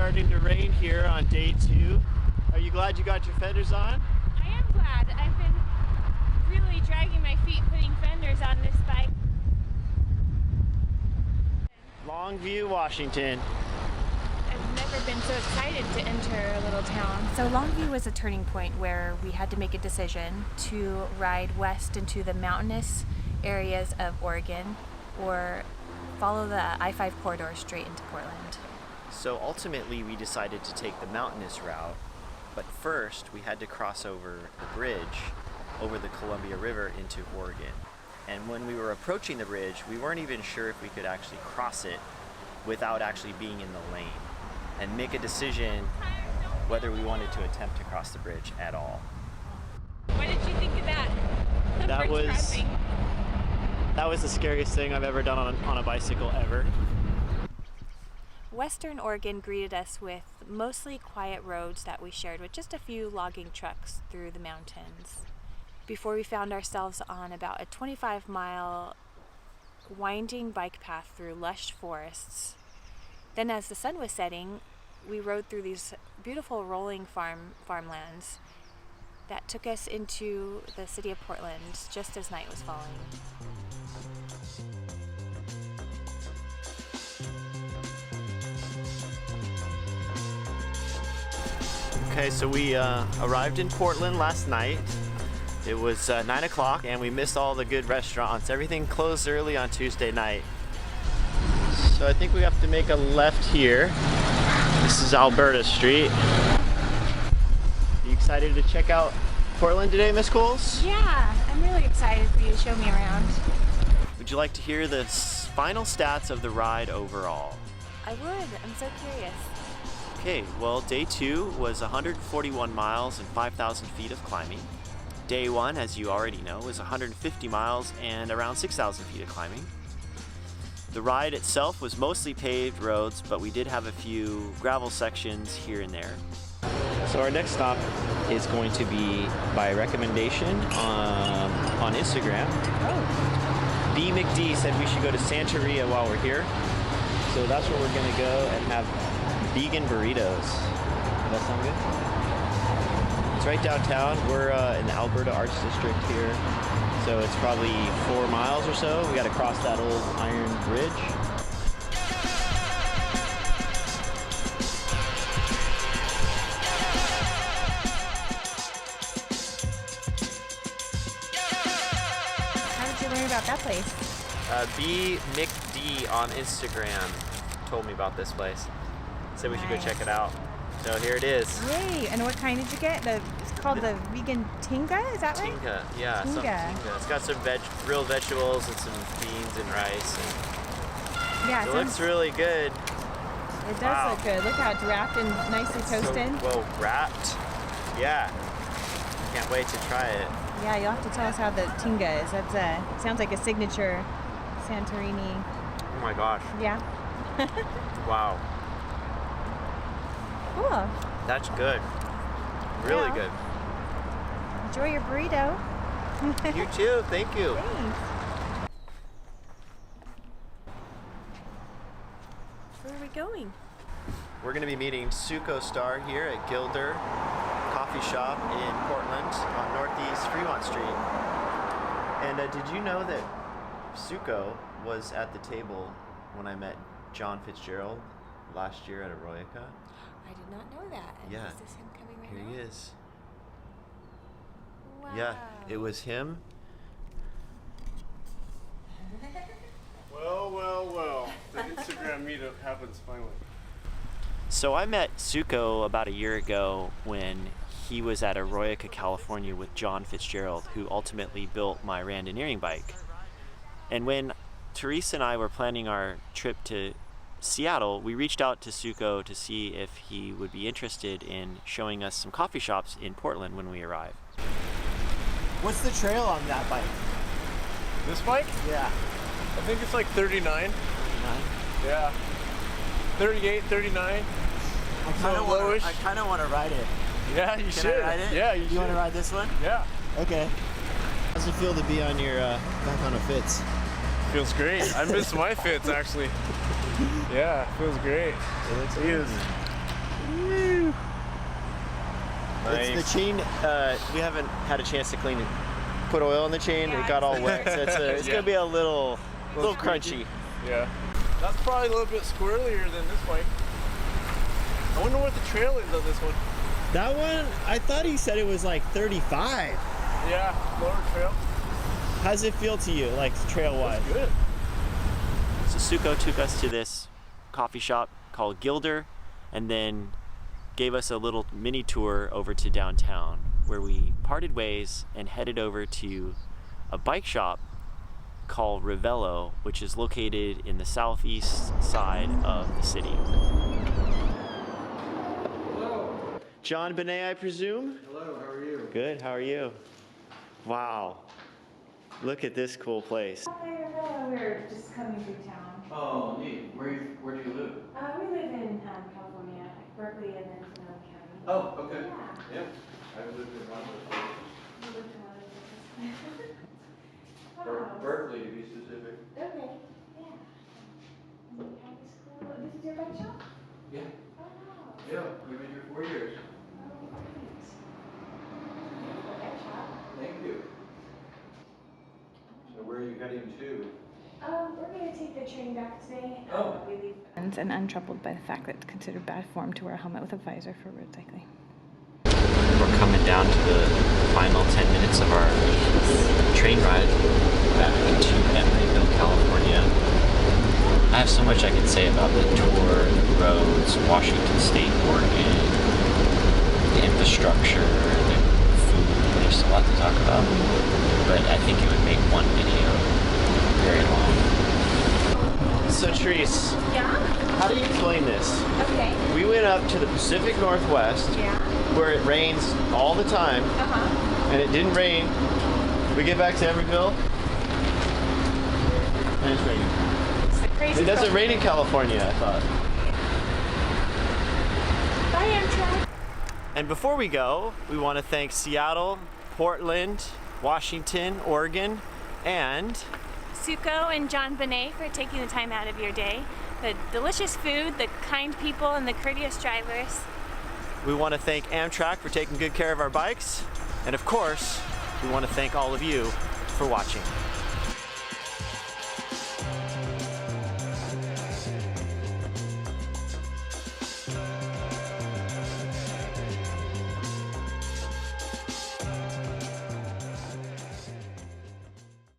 starting to rain here on day 2. Are you glad you got your fenders on? I am glad. I've been really dragging my feet putting fenders on this bike. Longview, Washington. I've never been so excited to enter a little town. So Longview was a turning point where we had to make a decision to ride west into the mountainous areas of Oregon or follow the I-5 corridor straight into Portland. So ultimately we decided to take the mountainous route, but first we had to cross over the bridge over the Columbia River into Oregon. And when we were approaching the bridge, we weren't even sure if we could actually cross it without actually being in the lane and make a decision whether we wanted to attempt to cross the bridge at all. What did you think of that? That was the scariest thing I've ever done on a bicycle ever. Western Oregon greeted us with mostly quiet roads that we shared with just a few logging trucks through the mountains, before we found ourselves on about a 25-mile winding bike path through lush forests. Then as the sun was setting, we rode through these beautiful rolling farmlands that took us into the city of Portland just as night was falling. Okay, so we arrived in Portland last night. It was 9 o'clock and we missed all the good restaurants. Everything closed early on Tuesday night. So I think we have to make a left here. This is Alberta Street. Are you excited to check out Portland today, Miss Coles? Yeah, I'm really excited for you to show me around. Would you like to hear the final stats of the ride overall? I would. I'm so curious. Okay, well, day 2 was 141 miles and 5,000 feet of climbing. Day 1, as you already know, was 150 miles and around 6,000 feet of climbing. The ride itself was mostly paved roads, but we did have a few gravel sections here and there. So our next stop is going to be by recommendation on Instagram. Oh. B.McD said we should go to Santeria while we're here. So that's where we're gonna go and have vegan burritos. Does that sound good? It's right downtown. We're in the Alberta Arts District here. So it's probably 4 miles or so. We gotta cross that old iron bridge. How did you learn about that place? B.McD on Instagram told me about this place. Said we should go check it out. So here it is. Yay! And what kind did you get? It's called the vegan tinga, is that right? Tinga, yeah. Some tinga. It's got some grilled vegetables and some beans and rice. Yeah, it looks really good. It does look good. Look how it's wrapped and nicely toasted. So well wrapped. Yeah. Can't wait to try it. Yeah, you'll have to tell us how the tinga is. That's sounds like a signature Santorini. Oh my gosh. Yeah. Wow. Cool. That's good. Really good. Enjoy your burrito. You too. Thank you. Thanks. Where are we going? We're going to be meeting Zuko Star here at Gilder Coffee Shop in Portland on Northeast Fremont Street. And did you know that Zuko was at the table when I met John Fitzgerald last year at Arroyoca? I did not know that. And Yeah. is this him coming right now? Here he is. Wow. Yeah, it was him. Well. The Instagram meetup happens finally. So I met Zuko about a year ago when he was at Arroyoca, California with John Fitzgerald, who ultimately built my randoneering bike. And when Teresa and I were planning our trip to Seattle, we reached out to Zuko to see if he would be interested in showing us some coffee shops in Portland when we arrive. What's the trail on that bike? This bike? Yeah. I think it's like 39. Yeah. 38, 39. I kind of want to ride it. Yeah, you should. I ride it? Yeah, you should. You want to ride this one? Yeah. Okay. How's it feel to be on your back on a Fitz? Feels great. I miss my fits actually. Yeah, feels great. It looks He is Nice. It's the chain. We haven't had a chance to clean it. Put oil in the chain. Yeah, it got all wet. So it's gonna be a little crunchy. Yeah. That's probably a little bit squirrelier than this bike. I wonder what the trail is on this one. That one, I thought he said it was like 35. Yeah, lower trail. How does it feel to you, like trail-wise? Good. So Zuko took us to this coffee shop called Gilder, and then gave us a little mini tour over to downtown, where we parted ways and headed over to a bike shop called Ravello, which is located in the southeast side of the city. Hello. John Benet, I presume? Hello, how are you? Good, how are you? Wow. Look at this cool place. We're just coming through town. Oh, neat. Where do you live? We live in California, Berkeley, and then Sonoma County. Oh, okay. Yeah. I lived in Rochester. We live in a lot of places. Wow. Berkeley, to be specific. Okay. Yeah. And you have this cool. This is your bike shop? Yeah. Oh wow. Yeah, we've been here 4 years. Oh great. Beautiful bike shop. Thank you. So where are you heading to? We're going to take the train back today. Oh. We leave. And untroubled by the fact that it's considered bad form to wear a helmet with a visor for road cycling. We're coming down to the final 10 minutes of our train ride back to Emeryville, California. I have so much I could say about the tour, the roads, Washington State, Oregon, the infrastructure, the food. There's a lot to talk about, but I think it would make one video very long. So Therese, Yeah? how do you explain this? Okay. We went up to the Pacific Northwest, Yeah. where it rains all the time, Uh-huh. and it didn't rain. We get back to Emeryville, and it's raining. It's the crazy It doesn't rain in California, I thought. Bye, Amtrak. And before we go, we want to thank Seattle, Portland, Washington, Oregon, and Zuko and John Benet for taking the time out of your day. The delicious food, the kind people, and the courteous drivers. we want to thank Amtrak for taking good care of our bikes. And of course, we want to thank all of you for watching.